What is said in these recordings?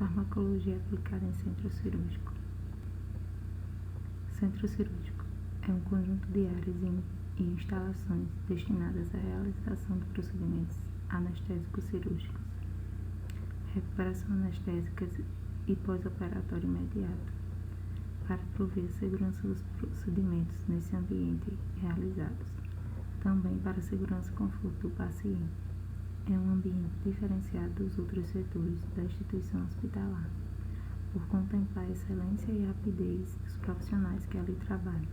Farmacologia aplicada em centro cirúrgico. Centro cirúrgico é um conjunto de áreas e instalações destinadas à realização de procedimentos anestésicos cirúrgicos, recuperação anestésica e pós-operatório imediato, para prover a segurança dos procedimentos nesse ambiente realizados, também para a segurança e conforto do paciente. É um ambiente diferenciado dos outros setores da instituição hospitalar, por contemplar a excelência e rapidez dos profissionais que ali trabalham,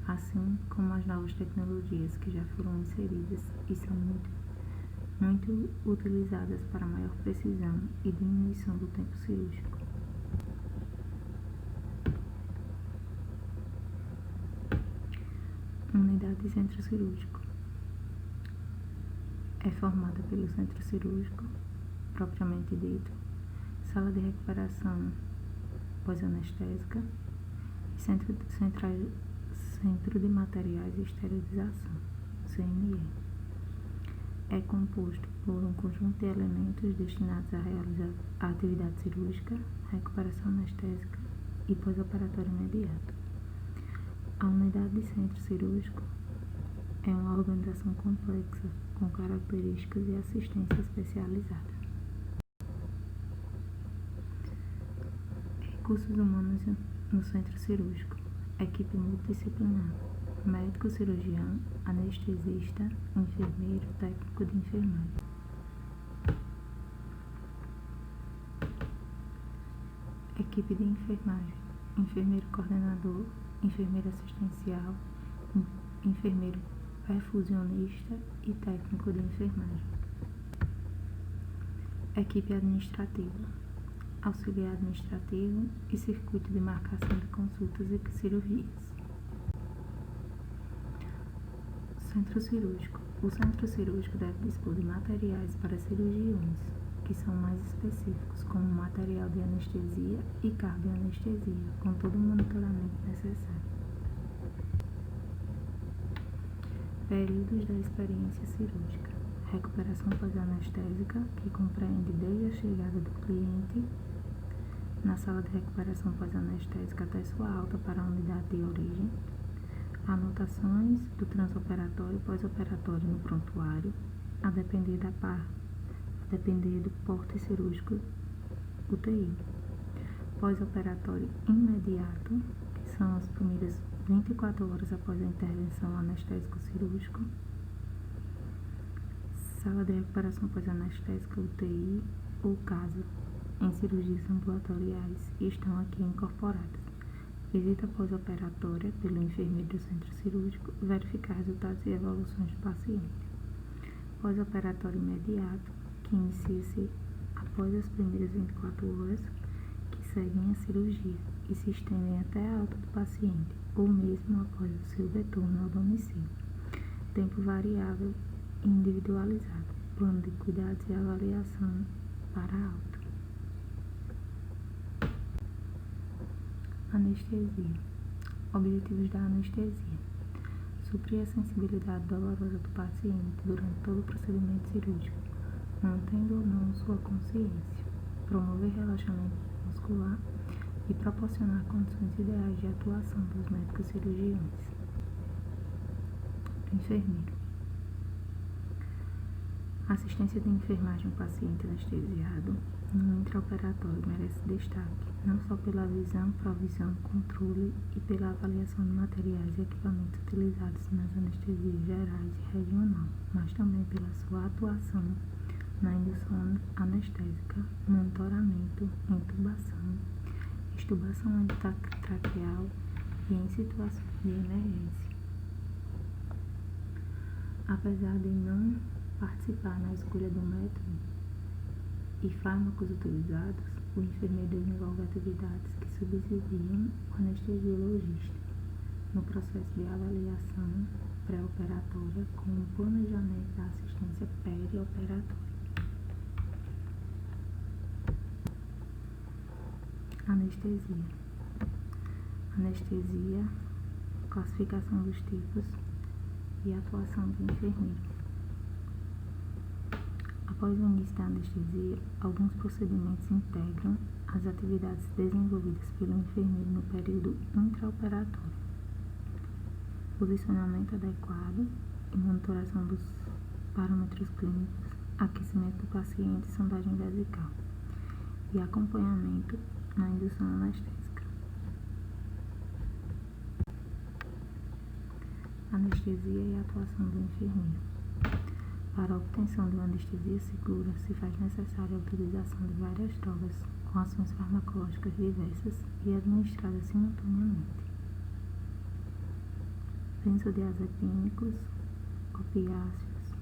assim como as novas tecnologias que já foram inseridas e são muito utilizadas para maior precisão e diminuição do tempo cirúrgico. Unidade de centro cirúrgico é formada pelo centro cirúrgico, propriamente dito, sala de recuperação pós-anestésica e centro de materiais e esterilização, CME. É composto por um conjunto de elementos destinados a realizar a atividade cirúrgica, recuperação anestésica e pós-operatório imediato. A unidade de centro cirúrgico é uma organização complexa com características e assistência especializada. Recursos humanos no centro cirúrgico. Equipe multidisciplinar. Médico cirurgião, anestesista, enfermeiro, técnico de enfermagem. Equipe de enfermagem. Enfermeiro coordenador, enfermeiro assistencial, enfermeiro perfusionista e técnico de enfermagem. Equipe administrativa, auxiliar administrativo e circuito de marcação de consultas e cirurgias. Centro cirúrgico. O centro cirúrgico deve dispor de materiais para cirurgiões, que são mais específicos, como material de anestesia e cardioanestesia, com todo o monitoramento necessário. Períodos da experiência cirúrgica. Recuperação pós-anestésica, que compreende desde a chegada do cliente na sala de recuperação pós-anestésica até sua alta para a unidade de origem. Anotações do transoperatório e pós-operatório no prontuário, a depender do porte cirúrgico UTI. Pós-operatório imediato, que são as primeiras 24 horas após a intervenção anestésico-cirúrgico. Sala de recuperação pós-anestésica UTI ou CASA, em cirurgias ambulatoriais, estão aqui incorporadas. Visita pós-operatória pelo enfermeiro do centro cirúrgico, verificar resultados e evoluções do paciente. Pós-operatório imediato, que inicia-se após as primeiras 24 horas que seguem a cirurgia e se estendem até a alta do paciente, ou mesmo após o seu retorno ao domicílio. Tempo variável e individualizado. Plano de cuidados e avaliação para a alta. Anestesia. Objetivos da anestesia: suprir a sensibilidade dolorosa do paciente durante todo o procedimento cirúrgico, mantendo ou não sua consciência, promover relaxamento muscular e proporcionar condições ideais de atuação dos médicos cirurgiões. Enfermeiro. Assistência de enfermagem ao paciente anestesiado no intraoperatório merece destaque, não só pela visão, provisão, controle e pela avaliação de materiais e equipamentos utilizados nas anestesias gerais e regional, mas também pela sua atuação na indução anestésica, monitoramento, intubação, extubação endotraqueal e em situações de emergência. Apesar de não participar na escolha do método e fármacos utilizados, o enfermeiro desenvolve atividades que subsidiam o anestesiologista no processo de avaliação pré-operatória com o planejamento da assistência perioperatória. Anestesia. Anestesia, classificação dos tipos e atuação do enfermeiro. A Após o início da anestesia, alguns procedimentos integram as atividades desenvolvidas pelo enfermeiro no período intraoperatório: posicionamento adequado e monitoração dos parâmetros clínicos, aquecimento do paciente e sondagem vesical, e acompanhamento na indução anestésica. Anestesia e atuação do enfermeiro. Para a obtenção de uma anestesia segura, se faz necessária a utilização de várias drogas com ações farmacológicas diversas e administradas simultaneamente. Benzodiazepínicos, opiáceos,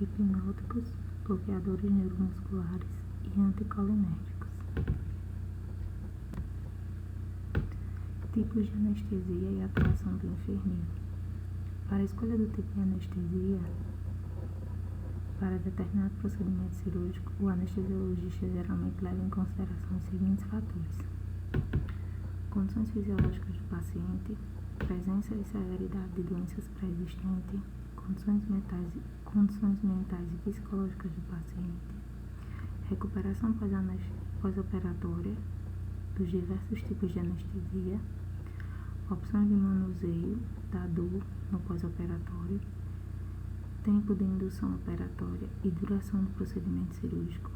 hipnóticos, bloqueadores neuromusculares e anticolinérgicos. Tipos de anestesia e atuação do enfermeiro. Para a escolha do tipo de anestesia, para determinado procedimento cirúrgico, o anestesiologista geralmente leva em consideração os seguintes fatores: condições fisiológicas do paciente, presença e severidade de doenças pré-existentes, condições mentais e psicológicas do paciente, recuperação pós-operatória dos diversos tipos de anestesia, opções de manuseio da dor no pós-operatório, tempo de indução operatória e duração do procedimento cirúrgico,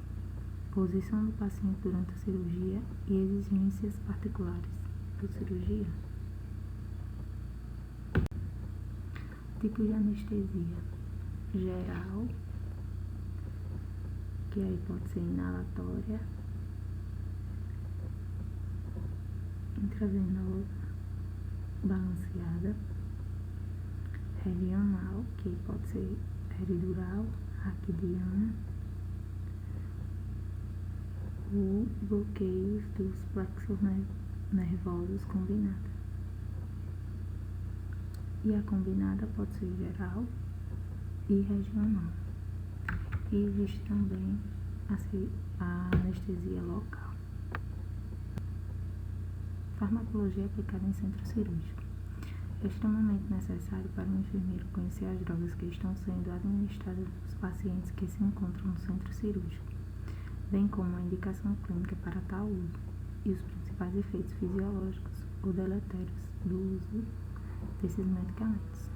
posição do paciente durante a cirurgia e exigências particulares do cirurgião. Tipo de anestesia: geral, que aí pode ser inalatória, intravenosa, balanceada, regional, que pode ser peridural, raquidiana, ou bloqueios dos plexos nervosos combinada. E a combinada pode ser geral e regional. E existe também a anestesia local. Farmacologia aplicada em centro cirúrgico. É extremamente necessário para o enfermeiro conhecer as drogas que estão sendo administradas aos pacientes que se encontram no centro cirúrgico, bem como a indicação clínica para tal uso e os principais efeitos fisiológicos ou deletérios do uso desses medicamentos.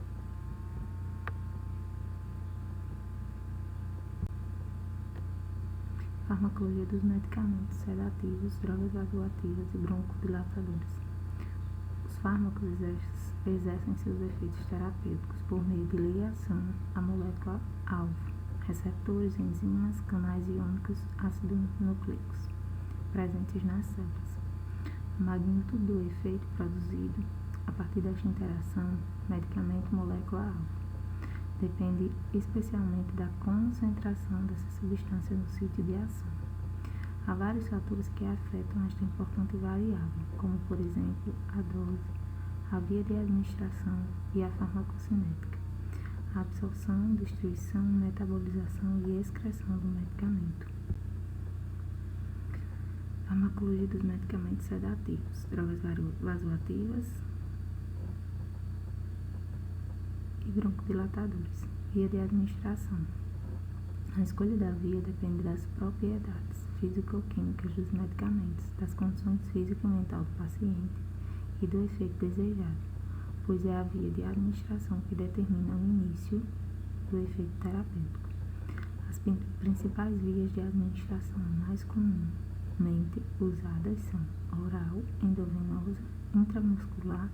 Farmacologia dos medicamentos sedativos, drogas vasoativas e broncodilatadores. Os fármacos exercem seus efeitos terapêuticos por meio de ligação à molécula-alvo, receptores, enzimas, canais iônicos, ácidos nucleicos, presentes nas células. A magnitude do efeito produzido a partir desta interação medicamento-molécula-alvo depende especialmente da concentração dessa substância no sítio de ação. Há vários fatores que afetam esta importante variável, como, por exemplo, a dose, a via de administração e a farmacocinética, a absorção, distribuição, metabolização e excreção do medicamento. Farmacologia dos medicamentos sedativos, drogas vasoativas e broncodilatadores. Via de administração. A escolha da via depende das propriedades físico-químicas dos medicamentos, das condições física e mental do paciente e do efeito desejado, pois é a via de administração que determina o início do efeito terapêutico. As principais vias de administração mais comumente usadas são oral, endovenosa, intramuscular,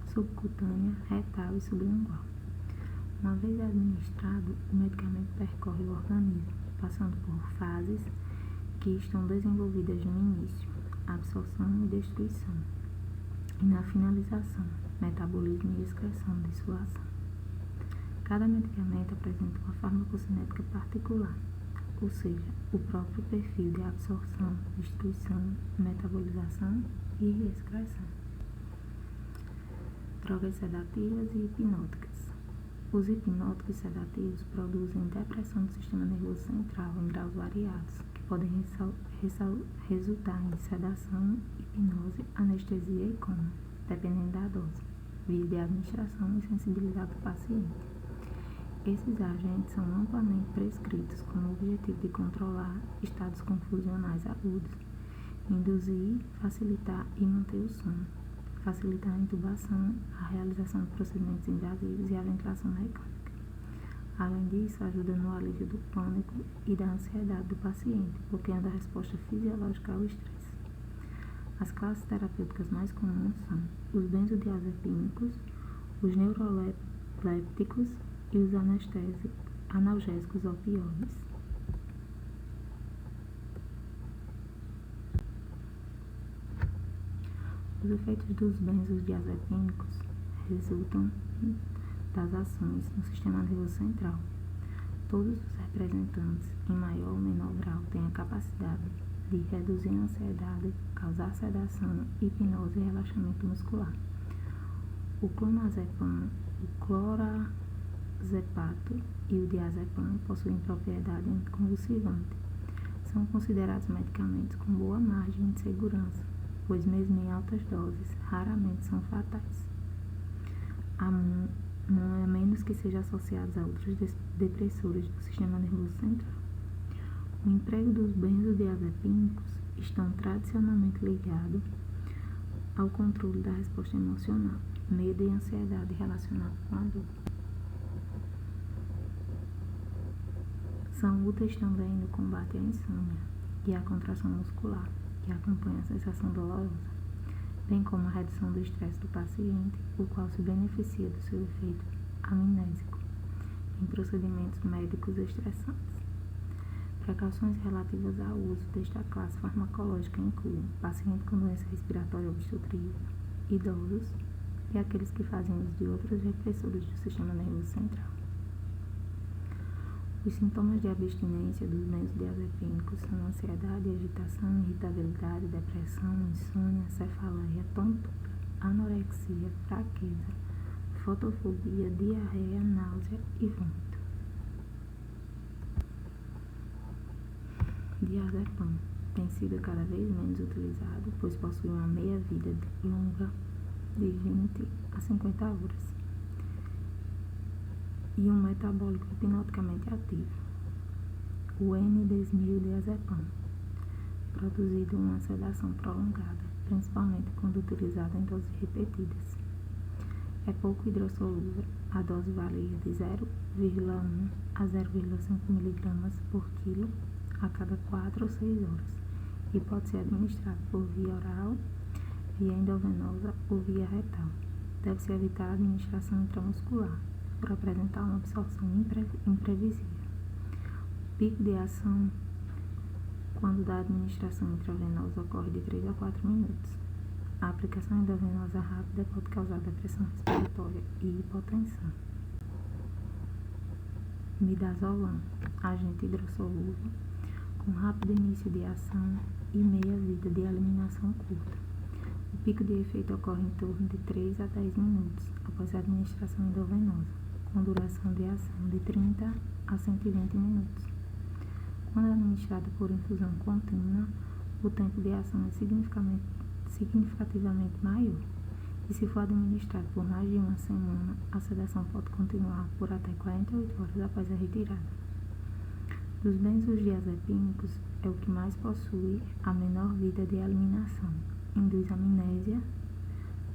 subcutânea, retal e sublingual. Uma vez administrado, o medicamento percorre o organismo, passando por fases que estão desenvolvidas no início, absorção e destruição, e na finalização, metabolismo e excreção de sua ação. Cada medicamento apresenta uma farmacocinética particular, ou seja, o próprio perfil de absorção, destruição, metabolização e excreção. Drogas sedativas e hipnóticas. Os hipnóticos sedativos produzem depressão do sistema nervoso central em graus variados, que podem resultar em sedação, hipnose, anestesia e coma, dependendo da dose, via de administração e sensibilidade do paciente. Esses agentes são amplamente prescritos com o objetivo de controlar estados confusionais agudos, induzir, facilitar e manter o sono, facilitar a intubação, a realização de procedimentos invasivos e a ventilação mecânica. Além disso, ajuda no alívio do pânico e da ansiedade do paciente, bloqueando a resposta fisiológica ao estresse. As classes terapêuticas mais comuns são os benzodiazepínicos, os neurolépticos e os analgésicos opioides. Os efeitos dos benzodiazepínicos resultam das ações no sistema nervoso central. Todos os representantes, em maior ou menor grau, têm a capacidade de reduzir a ansiedade, causar sedação, hipnose e relaxamento muscular. O clonazepam, o clorazepam e o diazepam possuem propriedade anticonvulsivante. São considerados medicamentos com boa margem de segurança, pois mesmo em altas doses, raramente são fatais, a menos que sejam associados a outros depressores do sistema nervoso central. O emprego dos benzodiazepínicos estão tradicionalmente ligados ao controle da resposta emocional, medo e ansiedade relacionados com a dor. São úteis também no combate à insônia e à contração muscular, que acompanha a sensação dolorosa, bem como a redução do estresse do paciente, o qual se beneficia do seu efeito amnésico em procedimentos médicos estressantes. Precauções relativas ao uso desta classe farmacológica incluem pacientes com doença respiratória obstrutiva, idosos e aqueles que fazem uso de outros repressores do sistema nervoso central. Os sintomas de abstinência dos benzodiazepínicos são ansiedade, agitação, irritabilidade, depressão, insônia, cefaleia, tontura, anorexia, fraqueza, fotofobia, diarreia, náusea e vômito. Diazepam tem sido cada vez menos utilizado, pois possui uma meia-vida longa de 20 a 50 horas e um metabólico hipnoticamente ativo, o N-desmildiazepam, produzido uma sedação prolongada, principalmente quando utilizado em doses repetidas. É pouco hidrossolúvel, a dose varia de 0,1 a 0,5 mg por quilo a cada 4 ou 6 horas e pode ser administrado por via oral, via endovenosa ou via retal. Deve-se evitar a administração intramuscular, por apresentar uma absorção imprevisível. O pico de ação, quando da administração intravenosa, ocorre de 3 a 4 minutos. A aplicação endovenosa rápida pode causar depressão respiratória e hipotensão. Midazolam, agente hidrossolúvel, com rápido início de ação e meia-vida de eliminação curta. O pico de efeito ocorre em torno de 3 a 10 minutos após a administração endovenosa, com duração de ação de 30 a 120 minutos. Quando administrado por infusão contínua, o tempo de ação é significativamente maior, e se for administrado por mais de uma semana, a sedação pode continuar por até 48 horas após a retirada. Dos benzodiazepínicos, é o que mais possui a menor vida de eliminação, induz amnésia,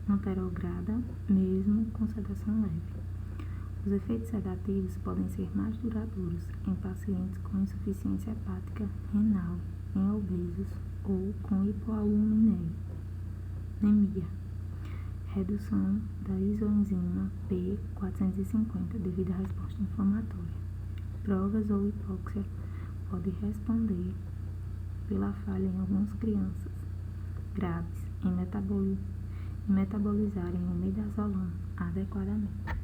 não terograda, mesmo com sedação leve. Os efeitos sedativos podem ser mais duradouros em pacientes com insuficiência hepática renal, em obesos ou com hipoaluminemia. Redução da isoenzima P450 devido à resposta inflamatória. Drogas ou hipóxia pode responder pela falha em algumas crianças graves em metabolizarem o midazolam adequadamente.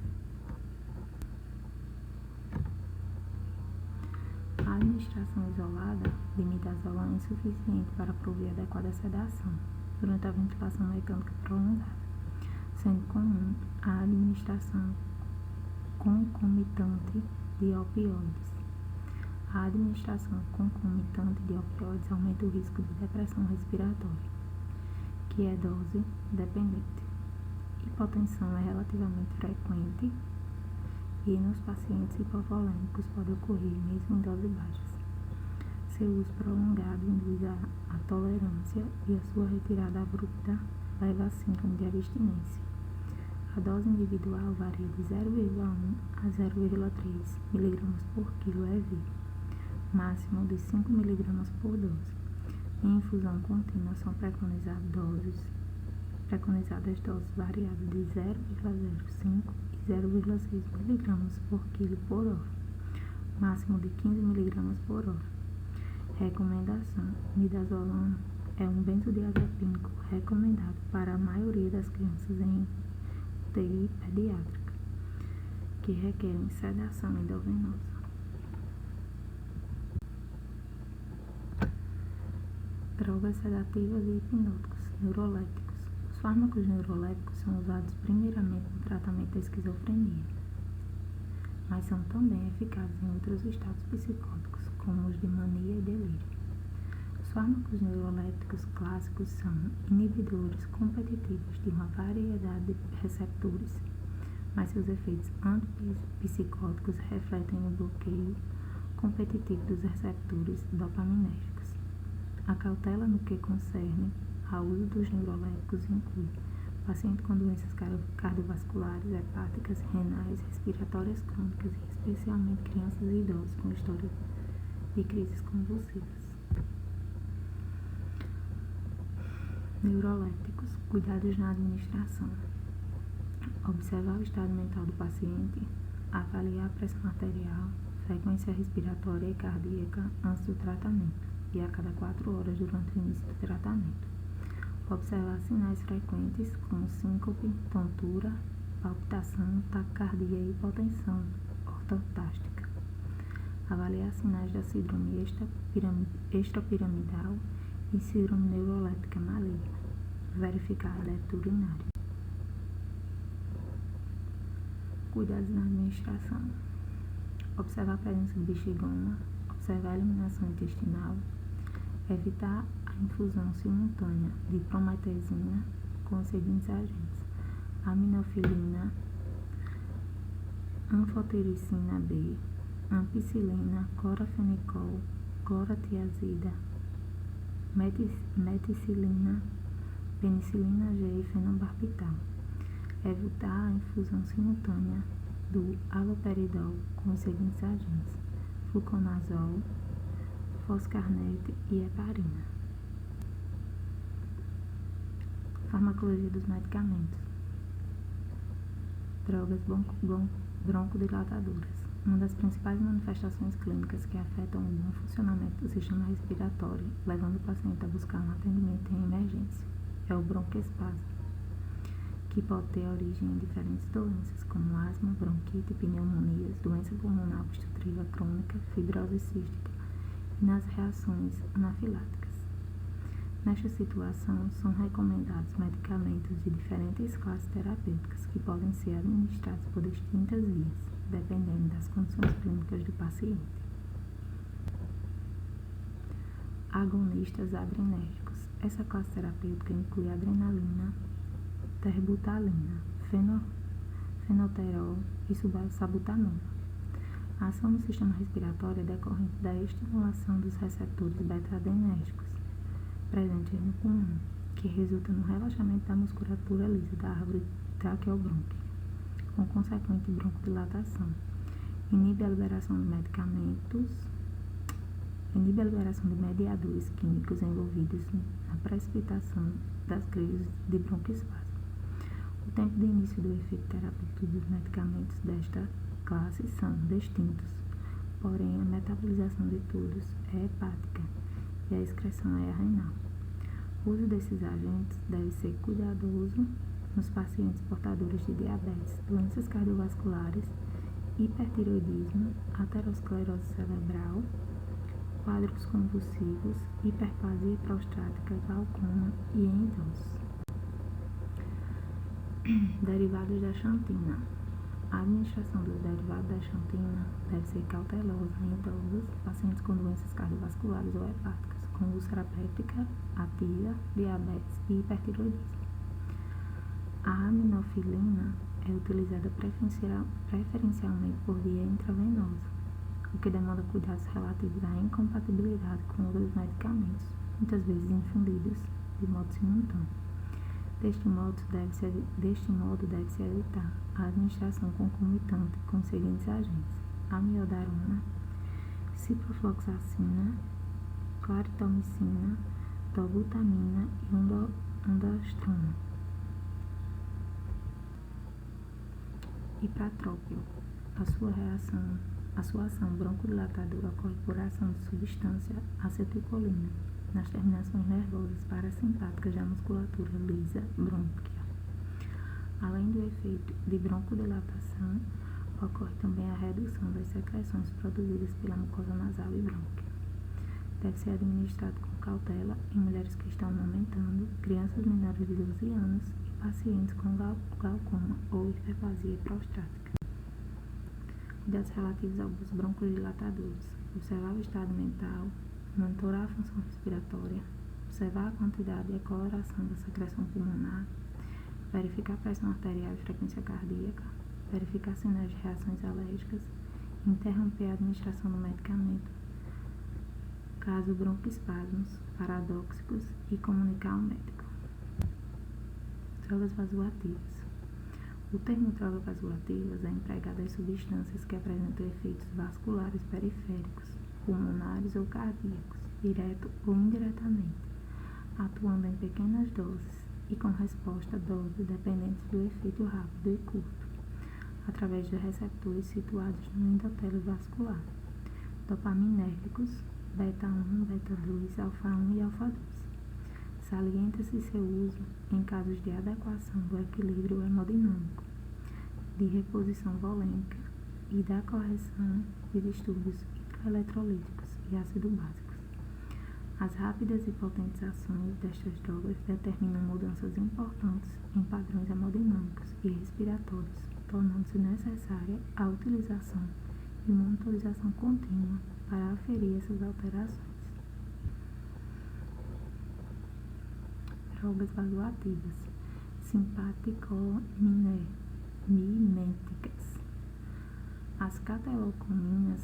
A administração isolada de midazolam é insuficiente para prover adequada sedação durante a ventilação mecânica prolongada, sendo comum a administração concomitante de opioides. A administração concomitante de opioides aumenta o risco de depressão respiratória, que é dose dependente. Hipotensão é relativamente frequente e nos pacientes hipovolêmicos pode ocorrer mesmo em doses baixas. Seu uso prolongado induz a tolerância e a sua retirada abrupta leva a síndrome de abstinência. A dose individual varia de 0,1 a 0,3 mg por quilo EV, máximo de 5 mg por dose. Em infusão contínua são preconizadas doses variadas de 0,05 e 0,6 mg por quilo por hora, máximo de 15 mg por hora. Recomendação: midazolam é um benzodiazepínico recomendado para a maioria das crianças em UTI pediátrica que requerem sedação endovenosa. Drogas sedativas e hipnóticos neurolépticos. Os fármacos neurolépticos são usados primeiramente no tratamento da esquizofrenia, mas são também eficazes em outros estados psicóticos, como os de mania e delírio. Os fármacos neurolépticos clássicos são inibidores competitivos de uma variedade de receptores, mas seus efeitos antipsicóticos refletem no bloqueio competitivo dos receptores dopaminérgicos. A cautela no que concerne ao uso dos neurolépticos inclui pacientes com doenças cardiovasculares, hepáticas, renais, respiratórias crônicas e especialmente crianças e idosos com história de crises convulsivas. Neurolépticos, cuidados na administração. Observar o estado mental do paciente, avaliar a pressão arterial, frequência respiratória e cardíaca antes do tratamento e a cada 4 horas durante o início do tratamento. Observar sinais frequentes como síncope, tontura, palpitação, taquicardia e hipotensão ortostástica. Avaliar sinais da síndrome extrapiramidal e síndrome neuroléptica maligna. Verificar a débito urinário. Cuidados na administração. Observar a presença de bexigoma, observar a eliminação intestinal, evitar a infusão simultânea de prometazina com os seguintes agentes: aminofilina, anfotericina B, ampicilina, clorafenicol, clorotiazida, meticilina, penicilina G e fenobarbital. Evitar a infusão simultânea do haloperidol com os seguintes agentes: fluconazol, foscarnet e heparina. Farmacologia dos medicamentos. Drogas broncodilatadoras. Uma das principais manifestações clínicas que afetam o bom funcionamento do sistema respiratório, levando o paciente a buscar um atendimento em emergência, é o broncoespasmo, que pode ter origem em diferentes doenças, como asma, bronquite, pneumonias, doença pulmonar obstrutiva crônica, fibrose cística e nas reações anafiláticas. Nesta situação, são recomendados medicamentos de diferentes classes terapêuticas que podem ser administrados por distintas vias, dependendo das condições clínicas do paciente. Agonistas adrenérgicos. Essa classe terapêutica inclui adrenalina, terbutalina, fenoterol e salbutamol. A ação no sistema respiratório é decorrente da estimulação dos receptores beta-adrenérgicos presentes no pulmão, que resulta no relaxamento da musculatura lisa da árvore traqueobrônquica, com consequente broncodilatação. Inibe a liberação de mediadores químicos envolvidos na precipitação das crises de broncoespasmo. O tempo de início do efeito terapêutico dos medicamentos desta classe são distintos, porém a metabolização de todos é hepática e a excreção é renal. O uso desses agentes deve ser cuidadoso nos pacientes portadores de diabetes, doenças cardiovasculares, hipertireoidismo, aterosclerose cerebral, quadros convulsivos, hiperplasia prostática, glaucoma e em idosos. Derivados da xantina. A administração dos derivados da xantina deve ser cautelosa em idosos, pacientes com doenças cardiovasculares ou hepáticas, com úlcera péptica ativa, diabetes e hipertireoidismo. A aminofilina é utilizada preferencialmente por via intravenosa, o que demanda cuidados relativos à incompatibilidade com outros medicamentos, muitas vezes infundidos de modo simultâneo. Deste modo, deve-se evitar a administração concomitante com os seguintes agentes: amiodarona, ciprofloxacina, claritomicina, dobutamina e ondanstrona. Ipratrópio. A sua ação broncodilatadora ocorre por ação de substância acetilcolina nas terminações nervosas parasimpáticas da musculatura lisa brônquia. Além do efeito de broncodilatação, ocorre também a redução das secreções produzidas pela mucosa nasal e brônquia. Deve ser administrado com cautela em mulheres que estão amamentando, crianças menores de 12 anos e pacientes com glaucoma ou hiperplasia prostática. Cuidados relativos aos broncodilatadores: observar o estado mental, monitorar a função respiratória, observar a quantidade e a coloração da secreção pulmonar, verificar a pressão arterial e frequência cardíaca, verificar sinais de reações alérgicas, interromper a administração do medicamento, caso broncoespasmos paradóxicos, e comunicar ao médico. Drogas vasoativas. O termo drogas vasoativas é empregado às substâncias que apresentam efeitos vasculares periféricos, pulmonares ou cardíacos, direto ou indiretamente, atuando em pequenas doses e com resposta dose dependentes do efeito rápido e curto, através de receptores situados no endotélio vascular, dopaminérgicos, beta-1, beta-2, alfa-1 e alfa-2. Salienta-se seu uso em casos de adequação do equilíbrio hemodinâmico, de reposição volêmica e da correção de distúrbios hidroeletrolíticos e ácido-básicos. As rápidas e potentes ações destas drogas determinam mudanças importantes em padrões hemodinâmicos e respiratórios, tornando-se necessária a utilização e monitorização contínua para aferir essas alterações. Drogas vasoativas simpaticomiméticas. As catecolaminas,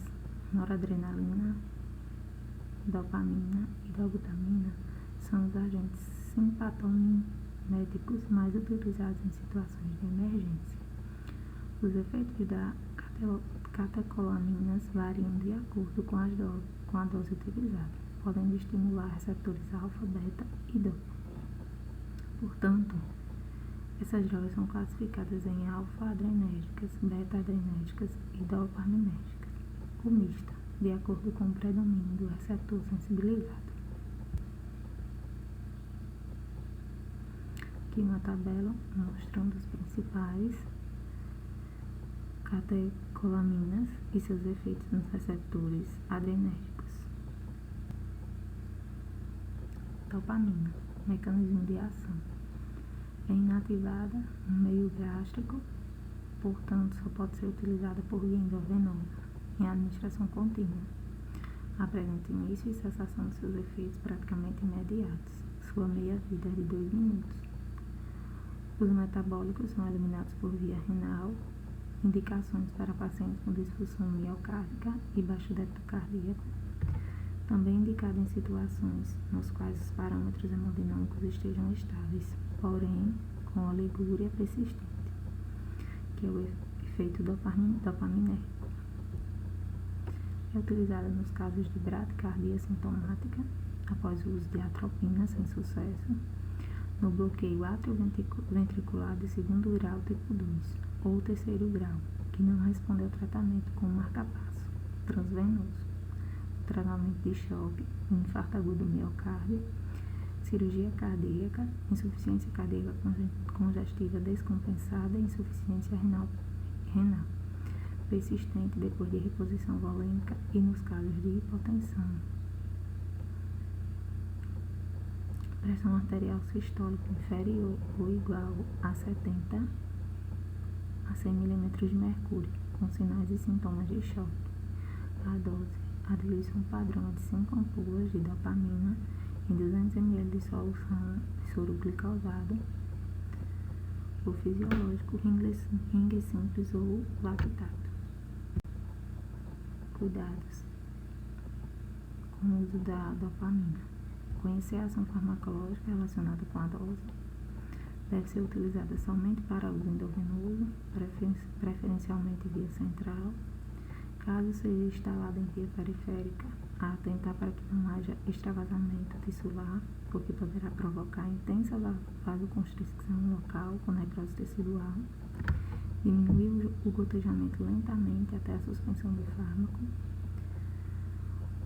noradrenalina, dopamina e dobutamina são os agentes simpatomiméticos mais utilizados em situações de emergência. Os efeitos da catecolaminas variam de acordo com a dose utilizada, podendo estimular receptores alfa, beta e dopa. Portanto, essas drogas são classificadas em alfa-adrenérgicas, beta-adrenérgicas e dopaminérgicas, ou mista, de acordo com o predomínio do receptor sensibilizado. Aqui uma tabela mostrando os principais catecolaminas e seus efeitos nos receptores adrenérgicos. Dopamina. Mecanismo de ação. É inativada no meio gástrico, portanto, só pode ser utilizada por via endovenosa, em administração contínua. Apresenta início e cessação de seus efeitos praticamente imediatos. Sua meia-vida é de 2 minutos. Os metabólicos são eliminados por via renal. Indicações para pacientes com disfunção miocárdica e baixo débito cardíaco. Também indicado em situações nos quais os parâmetros hemodinâmicos estejam estáveis, porém com oligúria persistente, que é o efeito dopaminérgico. É utilizada nos casos de bradicardia sintomática, após o uso de atropina sem sucesso, no bloqueio atrioventricular de segundo grau tipo 2 ou terceiro grau, que não responde ao tratamento com marca-passo transvenoso, tratamento de choque, infarto agudo do miocárdio, cirurgia cardíaca, insuficiência cardíaca congestiva descompensada e insuficiência renal persistente depois de reposição volêmica e nos casos de hipotensão. Pressão arterial sistólica inferior ou igual a 70 a 100 mm de mercúrio, com sinais e sintomas de choque. A dose. A diluição padrão é de 5 ampolas de dopamina em 200 ml de solução de soro glicosado. ou fisiológico, ringue simples ou lactato. Cuidados com o uso da dopamina. Conhecer a ação farmacológica relacionada com a dose. Deve ser utilizada somente para uso endovenoso, preferencialmente via central. Caso seja instalada em via periférica, atentar para que não haja extravasamento tissular, porque poderá provocar intensa vasoconstricção local com necrose tecidual. Diminuir o gotejamento lentamente até a suspensão do fármaco.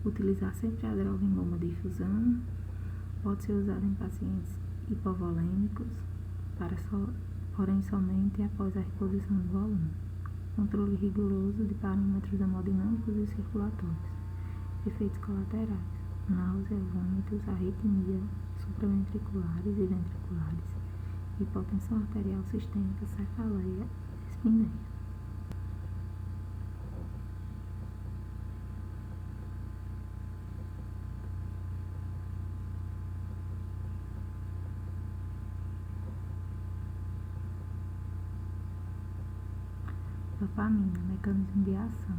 Utilizar sempre a droga em bomba de infusão. Pode ser usada em pacientes hipovolêmicos, porém somente após a reposição do volume. Controle rigoroso de parâmetros hemodinâmicos e circulatórios. Efeitos colaterais: náusea, vômitos, arritmia supraventriculares e ventriculares, hipotensão arterial sistêmica, cefaleia, dispneia. Dopamina, mecanismo de ação.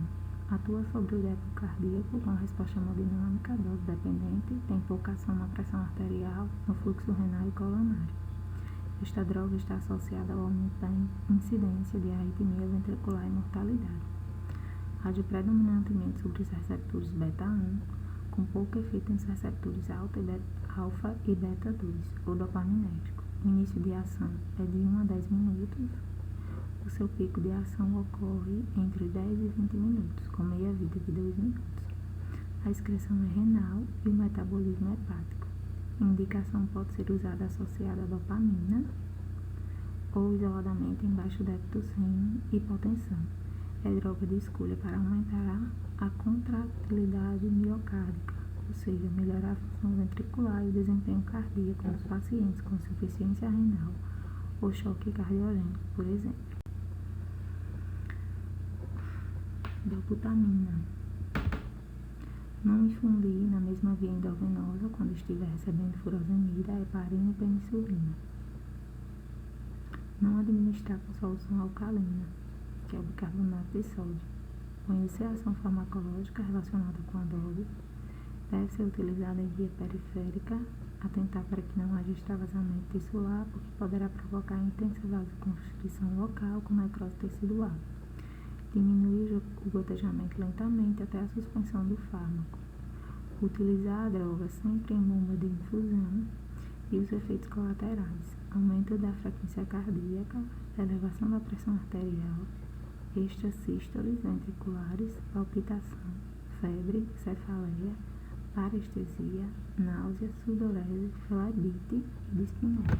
Atua sobre o débito cardíaco com resposta hemodinâmica, dose dependente, tem pouca ação na pressão arterial, no fluxo renal e coronário. Esta droga está associada ao aumento da incidência de arritmia ventricular e mortalidade. Age predominantemente sobre os receptores beta-1, com pouco efeito nos receptores alfa e beta-2, ou dopaminérgico. O início de ação é de 1 a 10 minutos. O seu pico de ação ocorre entre 10 e 20 minutos, com meia-vida de 2 minutos. A excreção é renal e o metabolismo hepático. A indicação pode ser usada associada à dopamina ou isoladamente em baixo débito sem hipotensão. É droga de escolha para aumentar a contratilidade miocárdica, ou seja, melhorar a função ventricular e o desempenho cardíaco nos pacientes com insuficiência renal ou choque cardiogênico, por exemplo. Dobutamina. Não infundir na mesma via endovenosa quando estiver recebendo furosemida, heparina e penicilina. Não administrar com solução alcalina, que é o bicarbonato de sódio. Conhecer a ação farmacológica relacionada com a dose. Deve ser utilizada em via periférica, atentar para que não haja extravasamento tissular, porque poderá provocar intensa vasoconstrição local com necrose tecidual. Diminuir o gotejamento lentamente até a suspensão do fármaco. Utilizar a droga sempre em bomba de infusão e os efeitos colaterais: aumento da frequência cardíaca, elevação da pressão arterial, extrasístoles ventriculares, palpitação, febre, cefaleia, parestesia, náusea, sudorese, flebite e dispneia.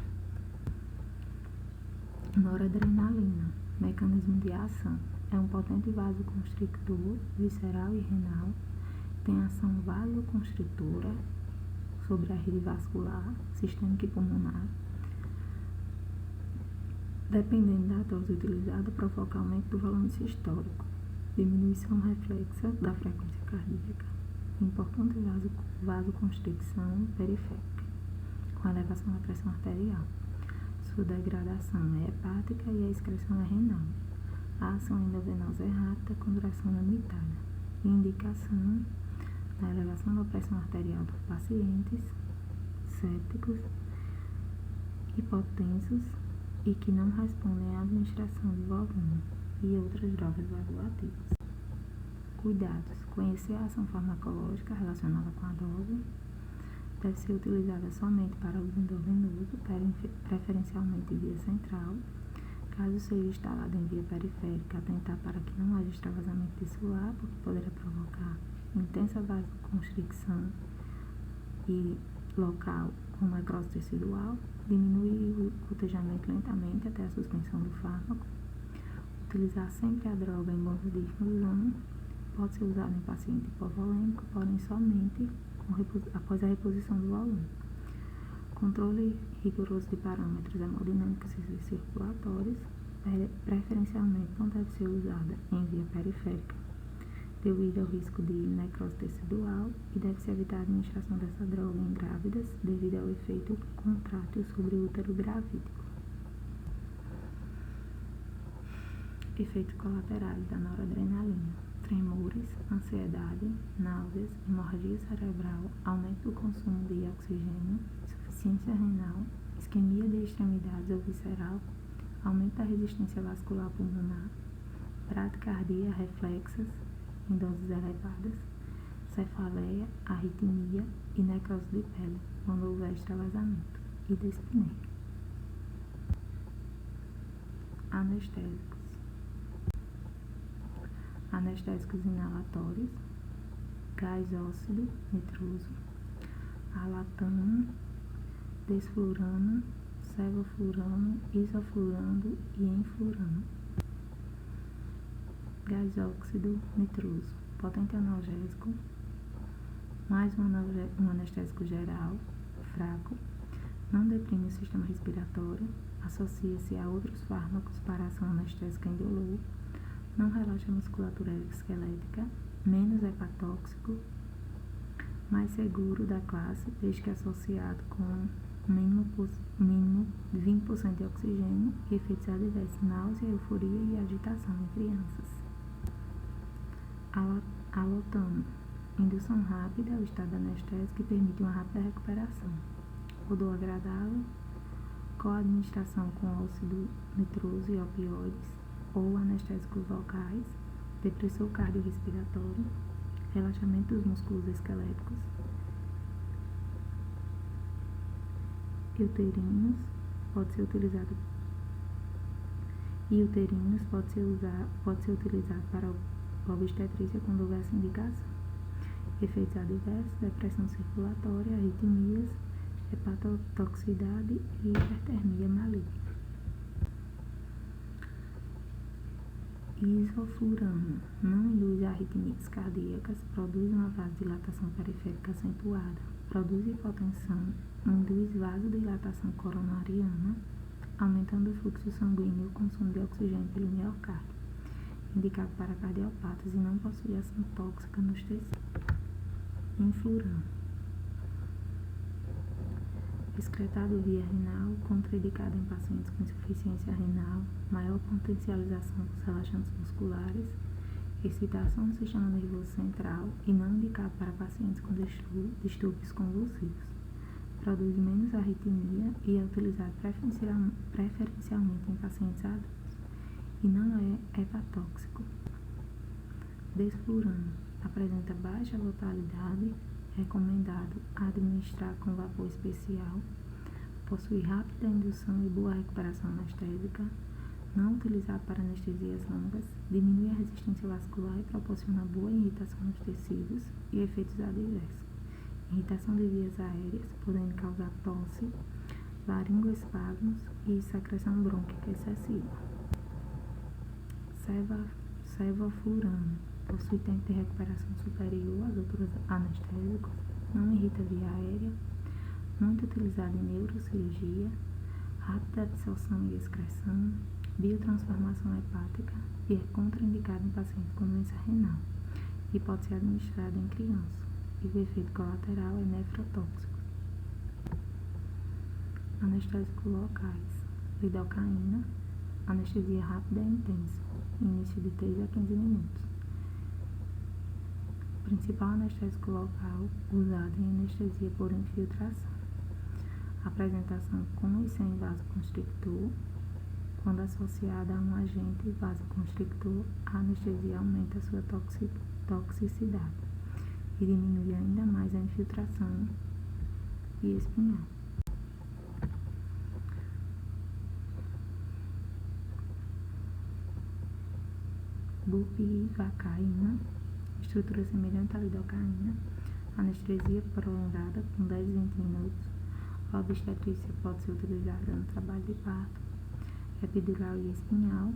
Noradrenalina, mecanismo de ação. É um potente vasoconstrictor visceral e renal, tem ação vasoconstritora sobre a rede vascular, sistêmica e pulmonar. Dependendo da dose utilizada, provoca aumento do volume sistólico, diminuição reflexa da frequência cardíaca, importante vasoconstricção periférica, com elevação da pressão arterial. Sua degradação é hepática e a excreção é renal. A ação endovenosa é rápida, com duração limitada. Indicação na elevação da pressão arterial dos pacientes sépticos, hipotensos e que não respondem à administração de volume e outras drogas vasoativas. Cuidados: conhecer a ação farmacológica relacionada com a dose. Deve ser utilizada somente para uso endovenoso, preferencialmente via central. Caso seja instalada em via periférica, atentar para que não haja extravasamento tissular, porque poderá provocar intensa vasoconstricção e local com necrose tecidual. Diminuir o gotejamento lentamente até a suspensão do fármaco. Utilizar sempre a droga em bomba de infusão. Pode ser usada em paciente hipovolêmico, porém somente após a reposição do volume. Controle rigoroso de parâmetros hemodinâmicos e circulatórios, preferencialmente não deve ser usada em via periférica, devido ao risco de necrose tecidual, e deve-se evitar a administração dessa droga em grávidas, devido ao efeito contrátil sobre o útero gravídico. Efeitos colaterais da noradrenalina: tremores, ansiedade, náuseas, hemorragia cerebral, aumento do consumo de oxigênio, insuficiência renal, isquemia de extremidades ou visceral, aumento da resistência vascular pulmonar, bradicardia reflexas em doses elevadas, cefaleia, arritmia e necrose de pele, quando houver extravasamento, e dispneia. Anestésicos: anestésicos inalatórios, gás óxido nitroso, alatano, desflurano, sevoflurano, isoflurano e enflurano. Gás óxido nitroso, potente analgésico, mais um anestésico geral, fraco, não deprime o sistema respiratório, associa-se a outros fármacos para ação anestésica indolor, não relaxa a musculatura esquelética, menos hepatóxico, mais seguro da classe, desde que associado com mínimo de 20% de oxigênio e efeitos adversos, náusea, euforia e agitação em crianças. Alotano, indução rápida ao estado anestésico que permite uma rápida recuperação. Odor agradável, coadministração com óxido nitroso e opioides ou anestésicos locais, depressor cardiorrespiratório, relaxamento dos músculos esqueléticos, uterinos pode ser utilizado para obstetrícia quando houver essa indicação. Efeitos adversos: depressão circulatória, arritmias, hepatotoxicidade e hipertermia maligna. Isoflurano não induz arritmias cardíacas, produz uma vasodilatação periférica acentuada, produz hipotensão, induz vasodilatação coronariana, aumentando o fluxo sanguíneo e o consumo de oxigênio pelo miocárdio, indicado para cardiopatas e não possui ação tóxica nos tecidos. Enflurano, excretado via renal, contraindicado em pacientes com insuficiência renal, maior potencialização dos relaxantes musculares, excitação do sistema nervoso central e não indicado para pacientes com distúrbios convulsivos. Produz menos arritmia e é utilizado preferencialmente em pacientes adultos e não é hepatóxico. Desflurano, apresenta baixa letalidade, recomendado administrar com vapor especial, possui rápida indução e boa recuperação anestésica, não utilizado para anestesias longas, diminui a resistência vascular e proporciona boa irritação nos tecidos e efeitos adversos. Irritação de vias aéreas, podendo causar tosse, laringoespasmos e secreção brônquica excessiva. Sevoflurano, possui tempo de recuperação superior aos outros anestésicos, não irrita via aérea, muito utilizado em neurocirurgia, rápida absorção e excreção, biotransformação hepática e é contraindicado em pacientes com doença renal e pode ser administrado em crianças. E o efeito colateral é nefrotóxico. Anestésicos locais: lidocaína, anestesia rápida e intensa, início de 3 a 15 minutos. Principal anestésico local usado em anestesia por infiltração. Apresentação com e sem vasoconstrictor. Quando associada a um agente vasoconstrictor, a anestesia aumenta a sua toxicidade e diminui ainda mais a infiltração e espinhal. Bupivacaína, estrutura semelhante à lidocaína, anestesia prolongada com 10 a 20 minutos. A obstetrícia pode ser utilizada no trabalho de parto, epidural e espinhal,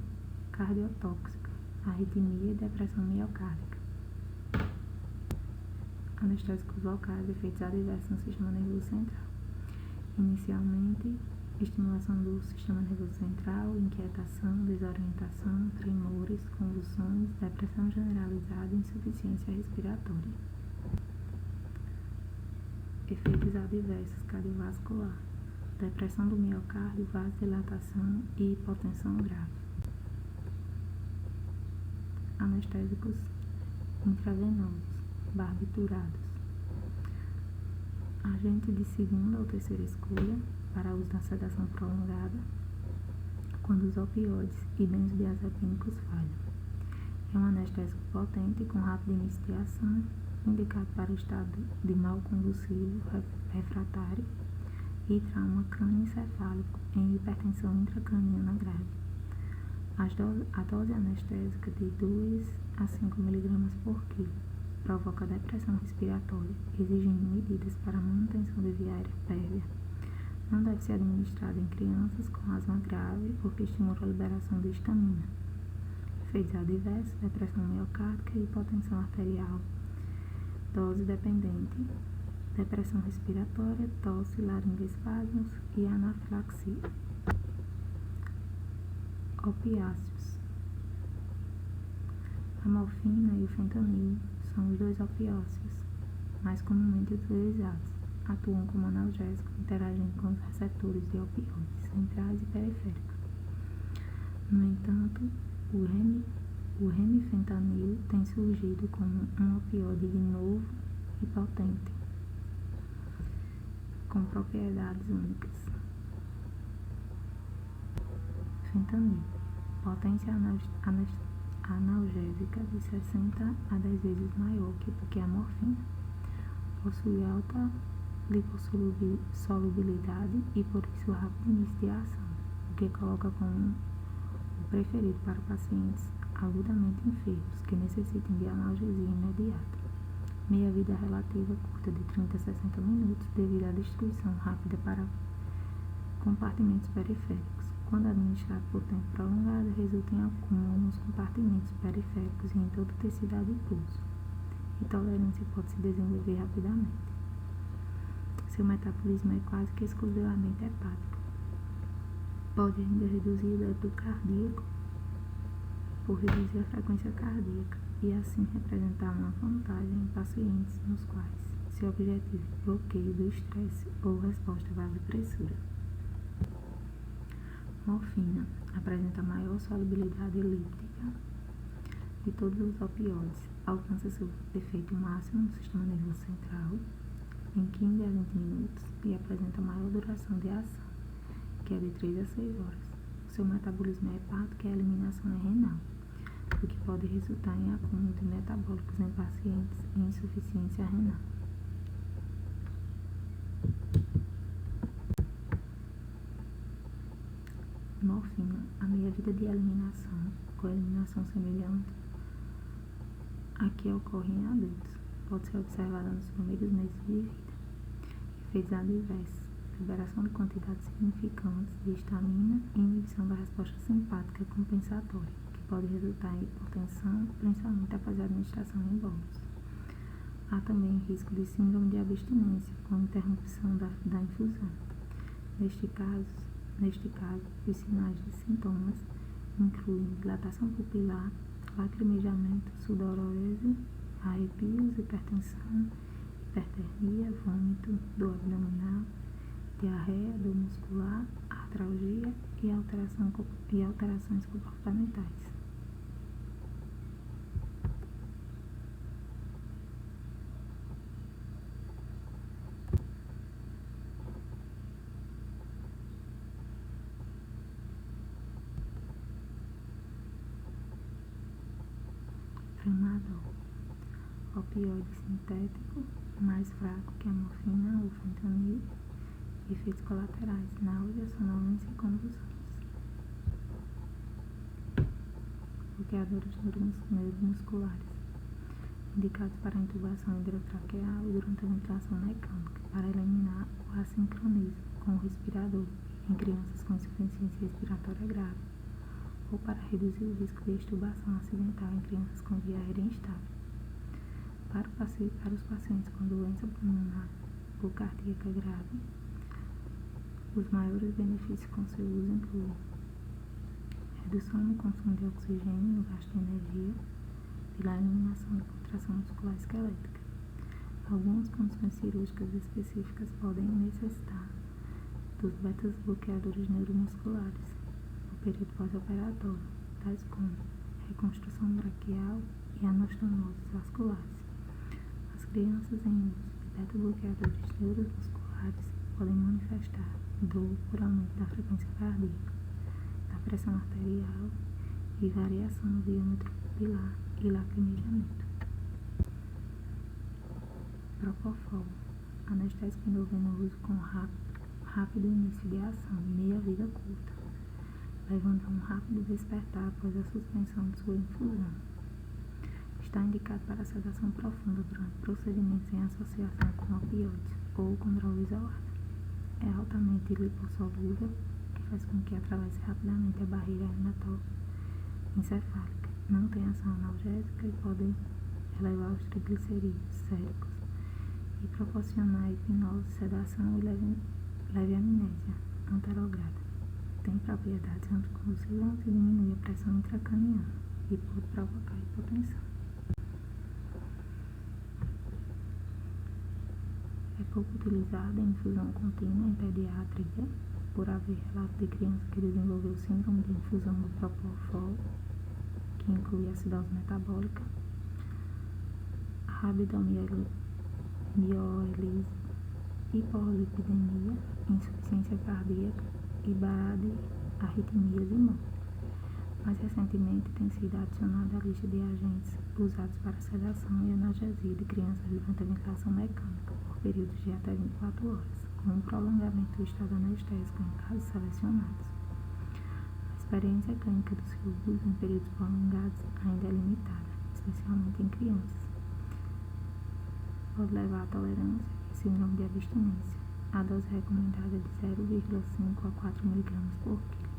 cardiotóxica, arritmia e depressão miocárdica. Anestésicos locais, efeitos adversos no sistema nervoso central. Inicialmente, estimulação do sistema nervoso central, inquietação, desorientação, tremores, convulsões, depressão generalizada e insuficiência respiratória. Efeitos adversos cardiovascular, depressão do miocárdio, vasodilatação e hipotensão grave. anestésicos intravenosos, barbiturados. Agente de segunda ou terceira escolha para uso na sedação prolongada, quando os opioides e benzodiazepínicos falham. É um anestésico potente com rápido início de ação, indicado para o estado de mal convulsivo refratário e trauma crânioencefálico em hipertensão intracraniana grave. A dose anestésica de 2 a 5 mg por quilo provoca depressão respiratória, exigindo medidas para manutenção de via aérea pérvia. Não deve ser administrado em crianças com asma grave porque estimula a liberação de histamina. Efeitos adversos, depressão miocárdica e hipotensão arterial. Dose dependente, depressão respiratória, tosse, laringoespasmos e anafilaxia. Opiáceos. A morfina e o fentanil são os dois opiáceos mais comumente utilizados. Atuam como analgésico, interagindo com os receptores de opioides centrais e periféricos. No entanto, o remifentanil tem surgido como um opioide novo e potente, com propriedades únicas. Fentanil. Potência analgésica de 60 a 10 vezes maior do que a morfina. Possui alta lipossolubilidade e por isso rápido início de ação, o que coloca como o preferido para pacientes agudamente enfermos que necessitem de analgesia imediata. Meia-vida relativa curta de 30 a 60 minutos devido à destruição rápida para compartimentos periféricos. Quando administrado por tempo prolongado, resulta em acúmulo nos compartimentos periféricos e em todo o tecido adiposo. Intolerância pode se desenvolver rapidamente. Seu metabolismo é quase que exclusivamente hepático. Pode ainda reduzir o débito cardíaco por reduzir a frequência cardíaca e assim representar uma vantagem em pacientes nos quais seu objetivo é bloqueio do estresse ou resposta à vasopressura. Morfina apresenta a maior solubilidade líptica de todos os opioides, alcança seu efeito máximo no sistema nervoso central em 15 a 20 minutos e apresenta maior duração de ação, que é de 3 a 6 horas. Seu metabolismo é hepático e a eliminação é renal, o que pode resultar em acúmulo de metabólicos em pacientes e insuficiência renal. Morfina. A meia-vida de eliminação ou eliminação semelhante à que ocorre em adultos pode ser observada nos primeiros meses de vida. Efeitos adversos: liberação de quantidades significantes de histamina e inibição da resposta simpática compensatória, que pode resultar em hipotensão, principalmente após a administração em bolos. Há também risco de síndrome de abstinência com interrupção da infusão. Neste caso, os sinais de sintomas incluem dilatação pupilar, lacrimejamento, sudorese, arrepios, hipertensão, hipertermia, vômito, dor abdominal, diarreia, dor muscular, artralgia e alterações comportamentais. Tramadol. Opioide sintético, mais fraco que a morfina ou fentanil. Efeitos colaterais: náusea, sonolência e convulsões. Bloqueadores neuromusculares, indicados para intubação hidrotraqueal e durante a ventilação mecânica, para eliminar o assincronismo com o respirador em crianças com insuficiência respiratória grave, ou para reduzir o risco de extubação acidental em crianças com via aérea instável. Para os pacientes com doença pulmonar ou cardíaca grave, os maiores benefícios com seu uso incluem redução no consumo de oxigênio e no gasto de energia pela eliminação da contração muscular esquelética. Algumas condições cirúrgicas específicas podem necessitar dos beta-bloqueadores neuromusculares no período pós-operatório, tais como reconstrução braquial e anastomoses vasculares. As crianças em uso de beta-bloqueadores neuromusculares podem manifestar dor por aumento da frequência cardíaca, da pressão arterial e variação no diâmetro pupilar e lacrimejamento. Propofol, anestésico endovenoso com rápido início de ação e meia-vida curta, levando a um rápido despertar após a suspensão de sua infusão. Está indicado para sedação profunda durante procedimentos em associação com opioides ou com droga isolada. É altamente lipossolúvel, que faz com que atravesse rapidamente a barreira hematoencefálica. Não tem ação analgésica e pode elevar os triglicerídeos séricos e proporcionar hipnose, sedação e leve amnésia anterograda. Tem propriedades anticonvulsivantes e diminui a pressão intracraniana e pode provocar hipotensão. É pouco utilizada em infusão contínua em pediatria, por haver relato de criança que desenvolveu síndrome de infusão do propofol, que inclui acidose metabólica, rabdomiólise, hipolipidemia, insuficiência cardíaca e bradiarritmias e morte. Mais recentemente, tem sido adicionada à lista de agentes usados para sedação e analgesia de crianças durante a ventilação mecânica, por períodos de até 24 horas, com um prolongamento do estado anestésico em casos selecionados. A experiência clínica do seu uso em períodos prolongados ainda é limitada, especialmente em crianças. Pode levar à tolerância e síndrome de abstinência. A dose recomendada é de 0,5 a 4 mg por quilo,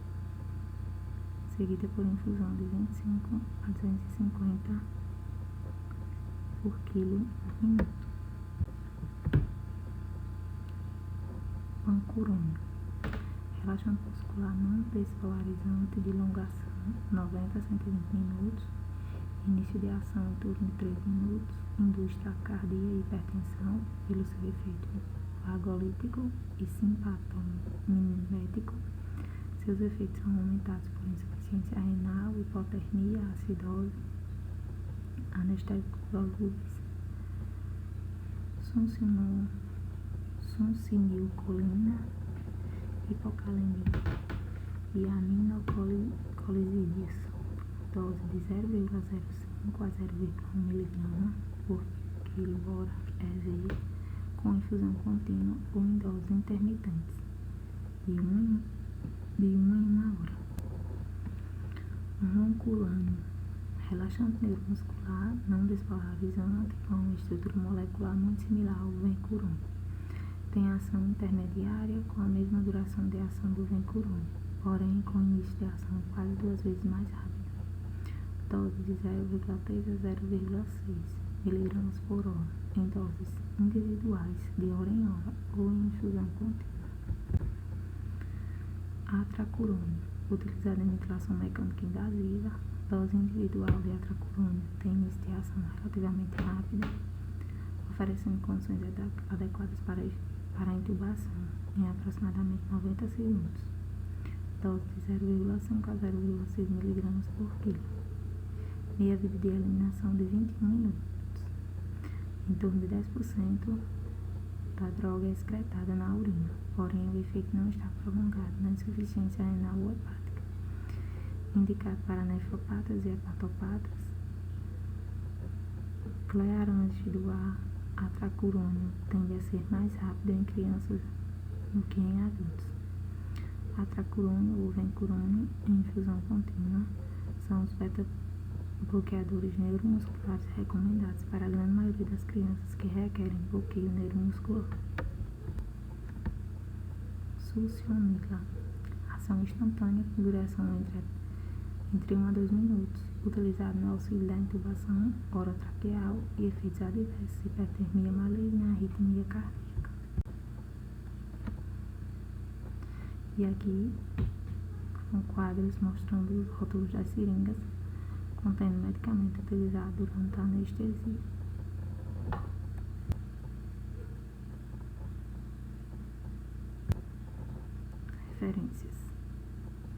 seguida por infusão de 25 a 250 por quilo por minuto. Pancurônio, relaxante muscular não despolarizante de longação, 90 a 120 minutos, início de ação em torno de 3 minutos, induz taquicardia e hipertensão pelo seu efeito vagolítico e simpatomimético. Seus efeitos são aumentados por insuficiência renal, hipotermia, acidose, anestésicos volúveis, succinilcolina, hipocalemia e aminocolisídeos. Dose de 0,05 a 0,1 mg por quilo-hora EV, com infusão contínua ou em doses intermitentes, de 1 em 1 hora. Ronculano, relaxante neuromuscular não despolarizante com uma estrutura molecular muito similar ao vencurônio. Tem ação intermediária com a mesma duração de ação do vencurônio, porém com início de ação quase 2 vezes mais rápido. Dose de 0,3 a 0,6 mg por hora, em doses individuais, de hora em hora ou em infusão contínua. Atracurônio, utilizado em ventilação mecânica invasiva. Dose individual de atracurônio tem início de ação relativamente rápida, oferecendo condições adequadas para a intubação em aproximadamente 90 segundos. Dose de 0,5 a 0,6 mg por quilo. Meia-vida de eliminação de 21 minutos. Em torno de 10% da droga é excretada na urina, porém o efeito não está prolongado na insuficiência renal ou hepática. Indicado para nefropatas e hepatopatas. Clearance do atracurônio tende a ser mais rápido em crianças do que em adultos. Atracurônio ou vencurônio em infusão contínua são os beta-bloqueadores neuromusculares recomendados para a grande maioria das crianças que requerem bloqueio neuromuscular. Succinila, ação instantânea com duração entre 1 a 2 minutos, utilizado no auxílio da intubação orotraqueal e efeitos adversos, hipertermia maligna, arritmia cardíaca. E aqui são quadros mostrando os rótulos das seringas contendo medicamento utilizado durante a anestesia. Referências: